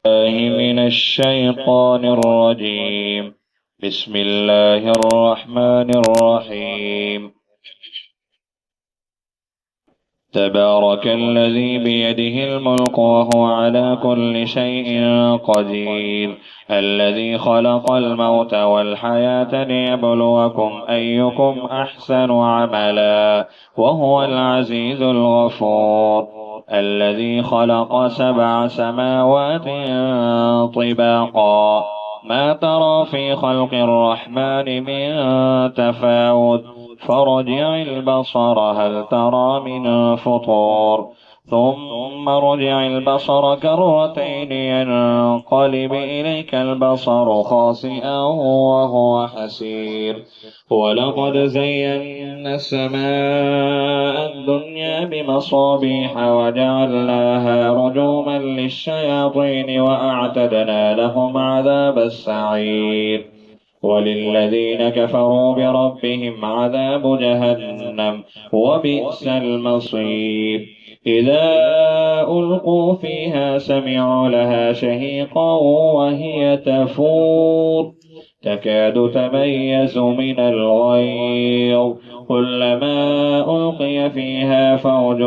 من الشيطان الرجيم. بسم الله الرحمن الرحيم. تبارك الذي بيده الملك وهو على كل شيء قدير، الذي خلق الموت والحياة ليبلوكم أيكم أحسن عملا وهو العزيز الغفور، الذي خلق 7 سماوات طباقا، ما ترى في خلق الرحمن من تفاوت، فرجع البصر هل ترى من فطور، ثم رجع البصر كرتين ينقلب إليك البصر خاسئا وهو حسير. ولقد زينا السماء الدنيا بمصابيح وجعلناها رجوما للشياطين وأعتدنا لهم عذاب السعير. وللذين كفروا بربهم عذاب جهنم وبئس المصير. إذا ألقوا فيها سمعوا لها شهيقا وهي تفور تكاد تميز من الغيظ، كلما ألقي فيها فوج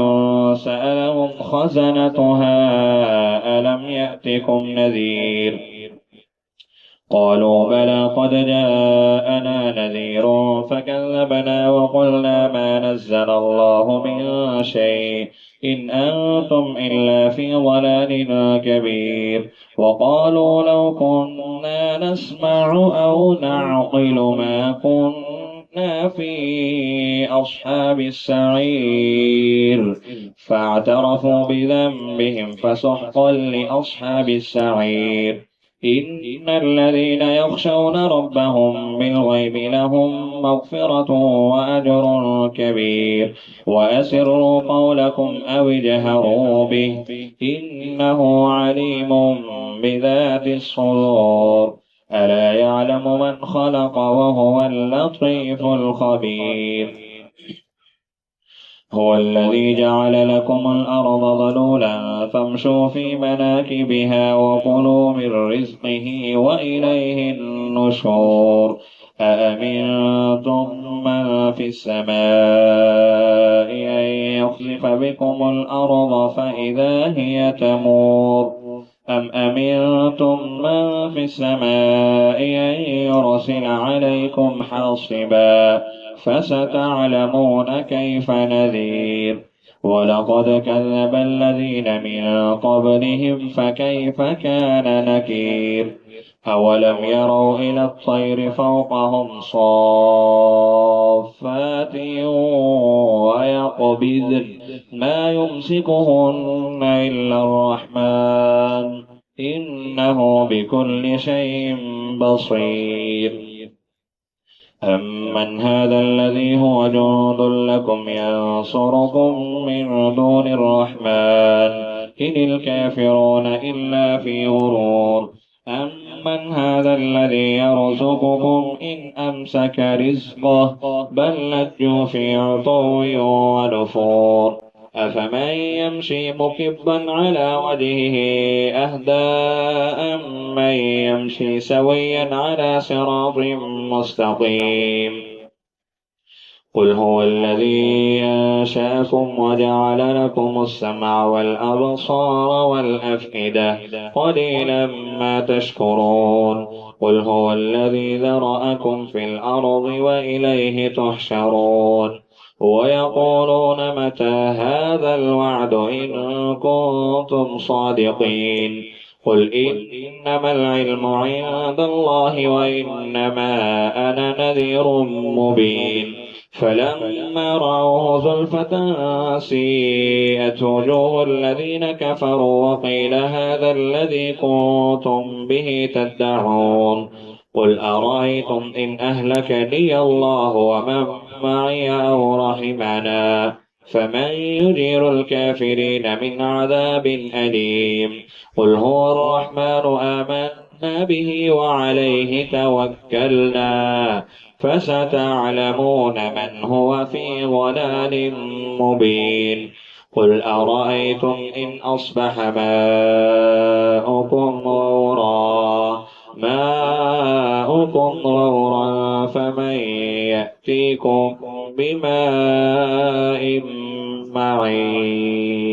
سألهم خزنتها ألم يأتكم نذير، قالوا بلى قد جاءنا نذير فكذبنا وقلنا ما نزل الله من شيء إن أنتم إلا في ضلال كبير. وقالوا لو كنا نسمع أو نعقل ما كنا في أصحاب السعير، فاعترفوا بذنبهم فسحقا لأصحاب السعير. إن الذين يخشون ربهم بالغيب لهم مغفرة وأجر كبير. وأسروا قولكم أو اجهروا به إنه عليم بذات الصدور. ألا يعلم من خلق وهو اللطيف الخبير. هو الذي جعل لكم الأرض ذلولا فامشوا في مناكبها وكلوا من رزقه وإليه النشور. أأمنتم من في السماء أن يخسف بكم الأرض فإذا هي تمور، أم أمنتم من في السماء أن يرسل عليكم حاصبا، فستعلمون كيف نذير. ولقد كذب الذين من قبلهم فكيف كان نكير. أولم يروا إلى الطير فوقهم صافات ويقبضن ما يمسكهن إلا الرحمن إنه بكل شيء بصير. أمن هذا الذي هو جند لكم ينصركم من دون الرحمن إن الكافرون إلا في غرور. أمن هذا الذي يرزقكم إن أمسك رزقه بل لجوا في عتو ونفور. أفمن يمشي مكبا على وجهه أهدى أمن يمشي سويا على صراط مستقيم. قل هو الذي أنشأكم وجعل لكم السمع والأبصار والأفئدة قليلا ما تشكرون. قل هو الذي ذرأكم في الأرض وإليه تحشرون. ويقولون متى هذا الوعد إن كنتم صادقين. قل إنما العلم عند الله وإنما أنا نذير مبين. فلما رأوه زلفة سيئت وجوه الذين كفروا وقيل هذا الذي كنتم به تدعون. قل أرأيتم إن أهلكني الله ومن معي أو رحمنا فمن يجير الكافرين من عذاب أليم. قل هو الرحمن آمنا به وعليه توكلنا فستعلمون من هو في ضلال مبين. قل أرأيتم إن أصبح ماؤكم ماؤكم غورا فمن يأتيكم بماء معين